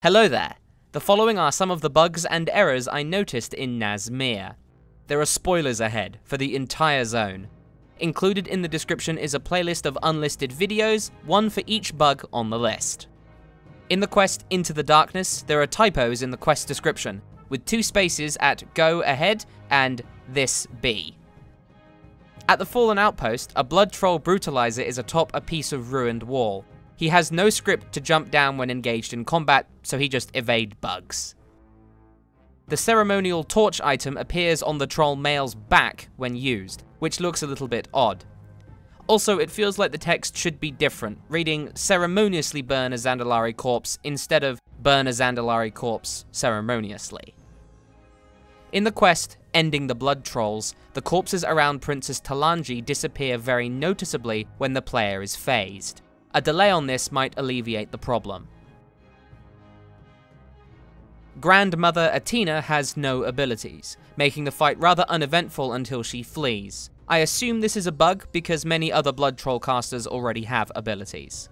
Hello there. The following are some of the bugs and errors I noticed in Nazmir. There are spoilers ahead for the entire zone. Included in the description is a playlist of unlisted videos, one for each bug on the list. In the quest Into the Darkness, there are typos in the quest description, with 2 spaces at go ahead and this be. At the Fallen Outpost, a blood troll brutalizer is atop a piece of ruined wall. He has no script to jump down when engaged in combat, so he just evade bugs. The ceremonial torch item appears on the troll male's back when used, which looks a little bit odd. Also, it feels like the text should be different, reading ceremoniously burn a Zandalari corpse instead of burn a Zandalari corpse ceremoniously. In the quest Ending the Blood Trolls, the corpses around Princess Talanji disappear very noticeably when the player is phased. A delay on this might alleviate the problem. Grandmother Atina has no abilities, making the fight rather uneventful until she flees. I assume this is a bug because many other Blood Troll casters already have abilities.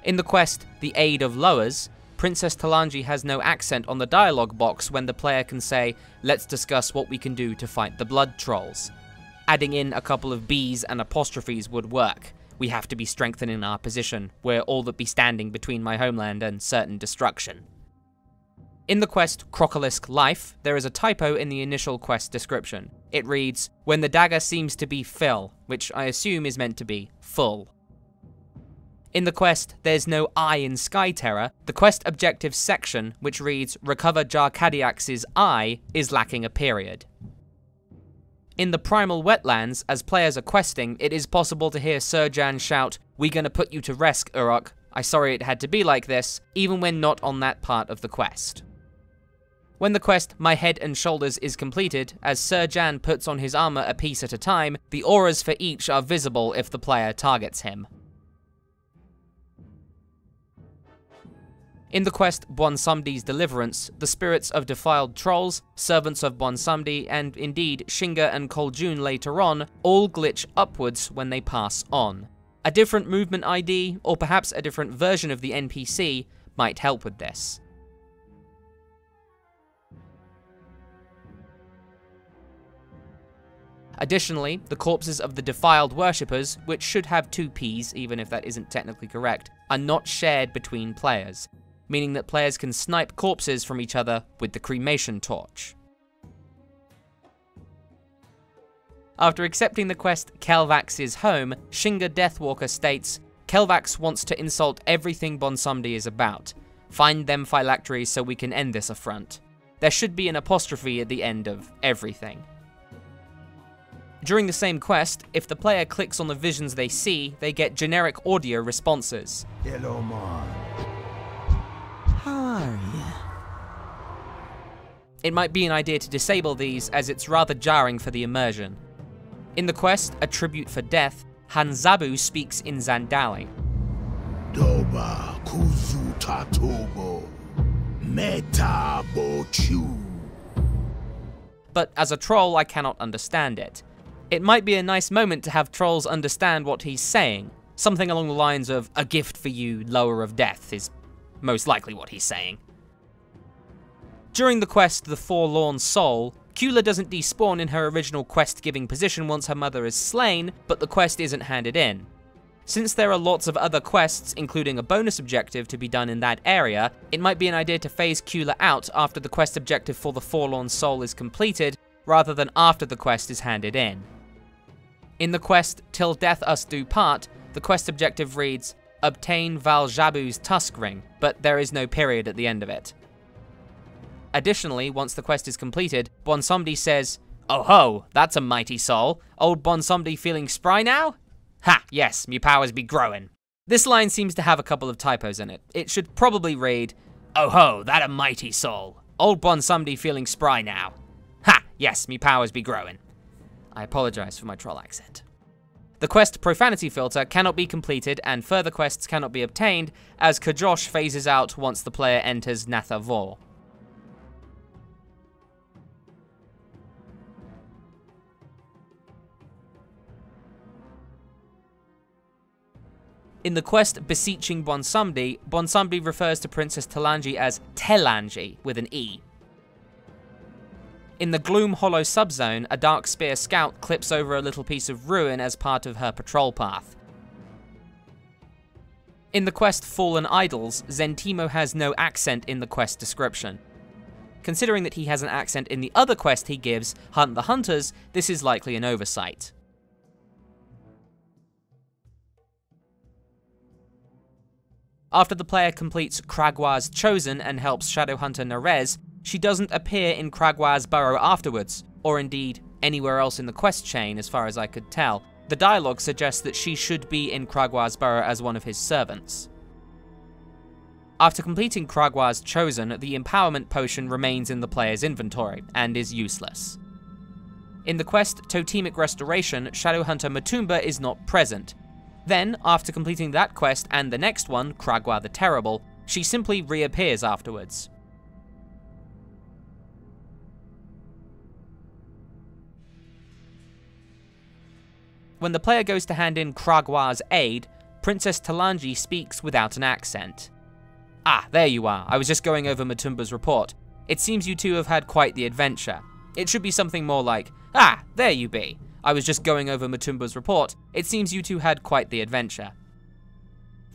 In the quest The Aid of Lowers, Princess Talanji has no accent on the dialogue box when the player can say, "Let's discuss what we can do to fight the Blood Trolls." Adding in a couple of B's and apostrophes would work. We have to be strengthening our position. We're all that be standing between my homeland and certain destruction. In the quest Crocolisk Life, there is a typo in the initial quest description. It reads, "When the dagger seems to be fill," which I assume is meant to be full. In the quest There's No Eye in Sky Terror, the quest objective section, which reads, "Recover Jarkadiax's eye," is lacking a period. In the Primal Wetlands, as players are questing, it is possible to hear Serjan shout, "We gonna put you to rest, Uruk. I sorry it had to be like this," even when not on that part of the quest. When the quest My Head and Shoulders is completed, as Serjan puts on his armor a piece at a time, the auras for each are visible if the player targets him. In the quest Bwonsamdi's Deliverance, the spirits of defiled trolls, servants of Bwonsamdi, and indeed Shinga and Koljun later on, all glitch upwards when they pass on. A different movement ID, or perhaps a different version of the NPC, might help with this. Additionally, the corpses of the defiled worshippers, which should have 2 Ps even if that isn't technically correct, are not shared between players, meaning that players can snipe corpses from each other with the cremation torch. After accepting the quest Kelvax's Home, Shinga Deathwalker states, "Kelvax wants to insult everything Bwonsamdi is about. Find them phylacteries so we can end this affront." There should be an apostrophe at the end of everything. During the same quest, if the player clicks on the visions they see, they get generic audio responses. Hello, Mar. How are you? It might be an idea to disable these, as it's rather jarring for the immersion. In the quest A Tribute for Death, Hanzabu speaks in Zandali. Doba kuzuta tobo. Meta bochu. But as a troll, I cannot understand it. It might be a nice moment to have trolls understand what he's saying. Something along the lines of, "A gift for you, lower of death," is most likely what he's saying. During the quest The Forlorn Soul, Kula doesn't despawn in her original quest-giving position once her mother is slain, but the quest isn't handed in. Since there are lots of other quests, including a bonus objective to be done in that area, it might be an idea to phase Kula out after the quest objective for The Forlorn Soul is completed, rather than after the quest is handed in. In the quest Till Death Us Do Part, the quest objective reads, "Obtain Valjabu's Tusk Ring," but there is no period at the end of it. Additionally, once the quest is completed, Bwonsamdi says, "Oh ho, that's a mighty soul. Old Bwonsamdi feeling spry now? Ha, yes, me powers be growing." This line seems to have a couple of typos in it. It should probably read, "Oh ho, that a mighty soul. Old Bwonsamdi feeling spry now. Ha, yes, me powers be growing." I apologize for my troll accent. The quest Profanity Filter cannot be completed and further quests cannot be obtained as Kajosh phases out once the player enters Natha Vor. In the quest Beseeching Bonsamdi, Bonsamdi refers to Princess Talanji as Telanji with an E. In the Gloom Hollow subzone, a Dark Spear scout clips over a little piece of ruin as part of her patrol path. In the quest Fallen Idols, Zentimo has no accent in the quest description. Considering that he has an accent in the other quest he gives, Hunt the Hunters, this is likely an oversight. After the player completes Kragwa's Chosen and helps Shadowhunter Nerez, she doesn't appear in Kragwa's burrow afterwards, or indeed anywhere else in the quest chain as far as I could tell. The dialogue suggests that she should be in Kragwa's burrow as one of his servants. After completing Kragwa's Chosen, the Empowerment Potion remains in the player's inventory, and is useless. In the quest Totemic Restoration, Shadowhunter Matumba is not present. Then, after completing that quest and the next one, Kragwa the Terrible, she simply reappears afterwards. When the player goes to hand in Kragwa's aid, Princess Talanji speaks without an accent. "Ah, there you are. I was just going over Matumba's report. It seems you two have had quite the adventure." It should be something more like, "Ah, there you be. I was just going over Matumba's report. It seems you two had quite the adventure."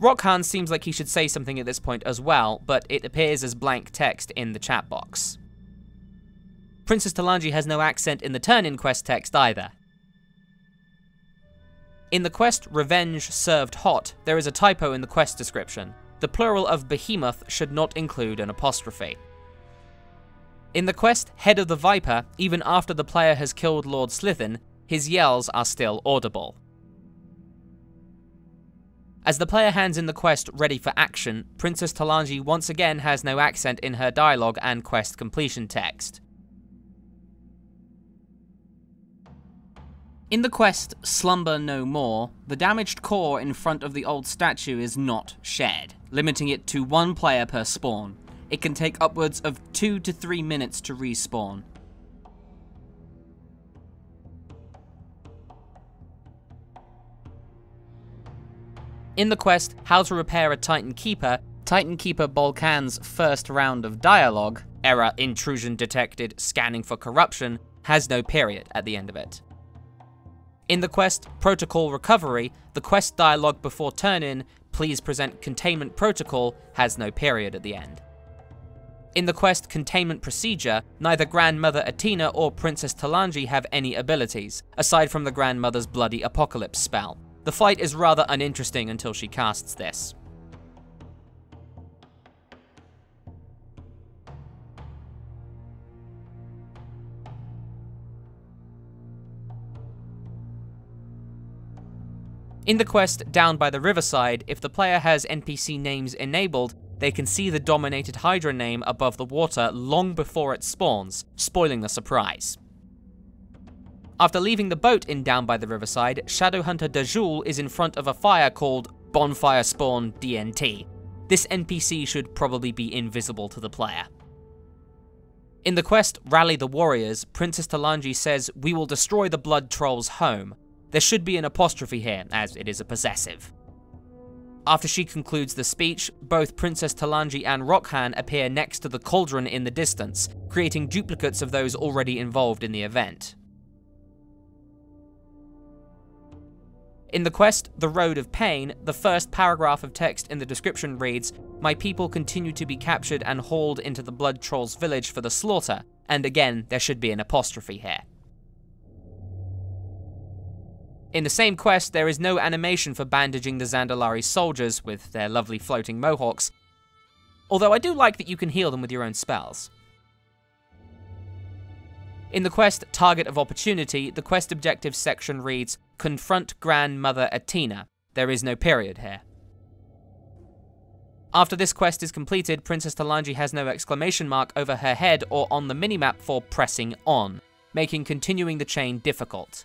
Rockhan seems like he should say something at this point as well, but it appears as blank text in the chat box. Princess Talanji has no accent in the turn-in quest text either. In the quest Revenge Served Hot, there is a typo in the quest description. The plural of behemoth should not include an apostrophe. In the quest Head of the Viper, even after the player has killed Lord Slithin, his yells are still audible. As the player hands in the quest Ready for Action, Princess Talanji once again has no accent in her dialogue and quest completion text. In the quest Slumber No More, the damaged core in front of the old statue is not shared, limiting it to 1 player per spawn. It can take upwards of 2 to 3 minutes to respawn. In the quest How to Repair a Titan Keeper Bolkan's first round of dialogue, error intrusion detected, scanning for corruption, has no period at the end of it. In the quest Protocol Recovery, the quest dialogue before turn-in, please present containment protocol, has no period at the end. In the quest Containment Procedure, neither Grandmother Athena or Princess Talanji have any abilities, aside from the Grandmother's Bloody Apocalypse spell. The fight is rather uninteresting until she casts this. In the quest Down by the Riverside, if the player has NPC names enabled, they can see the dominated Hydra name above the water long before it spawns, spoiling the surprise. After leaving the boat in Down by the Riverside, Shadowhunter Dajul is in front of a fire called Bonfire Spawn DNT. This NPC should probably be invisible to the player. In the quest Rally the Warriors, Princess Talanji says, "We will destroy the Blood Troll's home." There should be an apostrophe here, as it is a possessive. After she concludes the speech, both Princess Talanji and Rockhan appear next to the cauldron in the distance, creating duplicates of those already involved in the event. In the quest The Road of Pain, the first paragraph of text in the description reads, "My people continue to be captured and hauled into the Blood Troll's village for the slaughter," and again, there should be an apostrophe here. In the same quest, there is no animation for bandaging the Zandalari soldiers with their lovely floating mohawks, although I do like that you can heal them with your own spells. In the quest Target of Opportunity, the quest objectives section reads, "Confront Grandmother Athena." There is no period here. After this quest is completed, Princess Talanji has no exclamation mark over her head or on the minimap for pressing on, making continuing the chain difficult.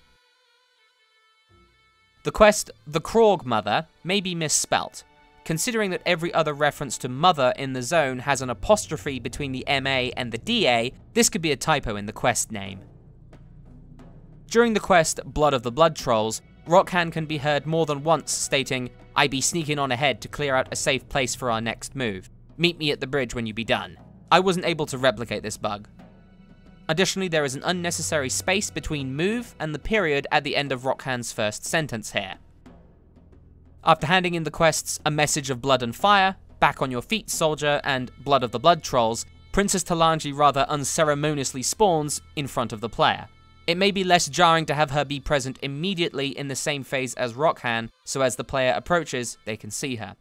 The quest The Krog Mother may be misspelt. Considering that every other reference to mother in the zone has an apostrophe between the MA and the DA, this could be a typo in the quest name. During the quest Blood of the Blood Trolls, Rockhan can be heard more than once stating, "I be sneaking on ahead to clear out a safe place for our next move. Meet me at the bridge when you be done." I wasn't able to replicate this bug. Additionally, there is an unnecessary space between move and the period at the end of Rockhan's first sentence here. After handing in the quests A Message of Blood and Fire, Back on Your Feet Soldier, and Blood of the Blood Trolls, Princess Talanji rather unceremoniously spawns in front of the player. It may be less jarring to have her be present immediately in the same phase as Rockhan, so as the player approaches, they can see her.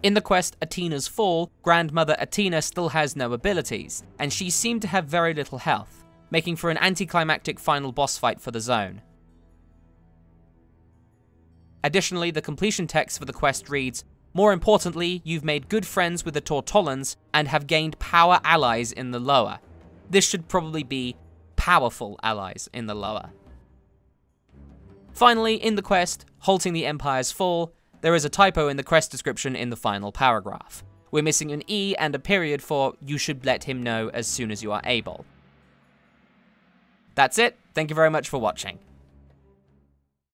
In the quest Atina's Fall, Grandmother Atina still has no abilities, and she seemed to have very little health, making for an anticlimactic final boss fight for the zone. Additionally, the completion text for the quest reads, "More importantly, you've made good friends with the Tortollans and have gained power allies in the lower." This should probably be powerful allies in the lower. Finally, in the quest, Halting the Empire's Fall, there is a typo in the quest description in the final paragraph. We're missing an E and a period for "you should let him know as soon as you are able." That's it. Thank you very much for watching.